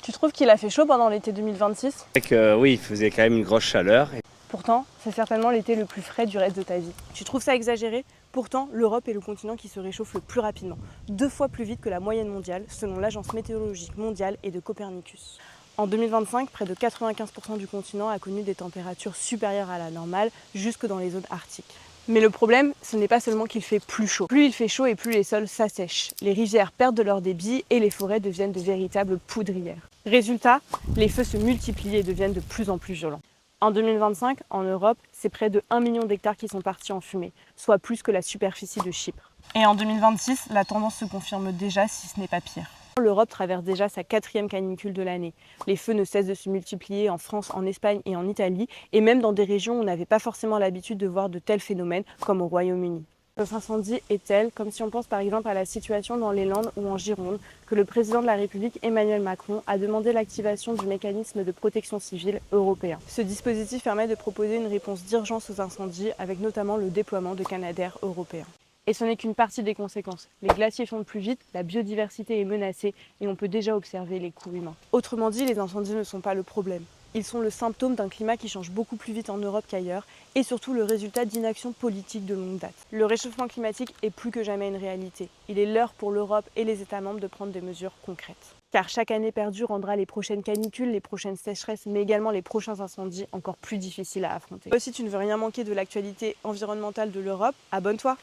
Tu trouves qu'il a fait chaud pendant l'été 2026? C'est que oui, il faisait quand même une grosse chaleur. Pourtant, c'est certainement l'été le plus frais du reste de ta vie. Tu trouves ça exagéré? Pourtant, l'Europe est le continent qui se réchauffe le plus rapidement, 2 fois plus vite que la moyenne mondiale, selon l'Agence météorologique mondiale et de Copernicus. En 2025, près de 95% du continent a connu des températures supérieures à la normale, jusque dans les zones arctiques. Mais le problème, ce n'est pas seulement qu'il fait plus chaud. Plus il fait chaud et plus les sols s'assèchent. Les rivières perdent de leur débit et les forêts deviennent de véritables poudrières. Résultat, les feux se multiplient et deviennent de plus en plus violents. En 2025, en Europe, c'est près de 1 million d'hectares qui sont partis en fumée, soit plus que la superficie de Chypre. Et en 2026, la tendance se confirme déjà, si ce n'est pas pire. L'Europe traverse déjà sa 4e canicule de l'année. Les feux ne cessent de se multiplier en France, en Espagne et en Italie, et même dans des régions où on n'avait pas forcément l'habitude de voir de tels phénomènes, comme au Royaume-Uni. Cet incendie est tel, comme si on pense par exemple à la situation dans les Landes ou en Gironde, que le président de la République Emmanuel Macron a demandé l'activation du mécanisme de protection civile européen. Ce dispositif permet de proposer une réponse d'urgence aux incendies, avec notamment le déploiement de Canadair européens. Et ce n'est qu'une partie des conséquences. Les glaciers fondent plus vite, la biodiversité est menacée et on peut déjà observer les coûts humains. Autrement dit, les incendies ne sont pas le problème. Ils sont le symptôme d'un climat qui change beaucoup plus vite en Europe qu'ailleurs et surtout le résultat d'inaction politique de longue date. Le réchauffement climatique est plus que jamais une réalité. Il est l'heure pour l'Europe et les États membres de prendre des mesures concrètes. Car chaque année perdue rendra les prochaines canicules, les prochaines sécheresses, mais également les prochains incendies encore plus difficiles à affronter. Si tu ne veux rien manquer de l'actualité environnementale de l'Europe, abonne-toi!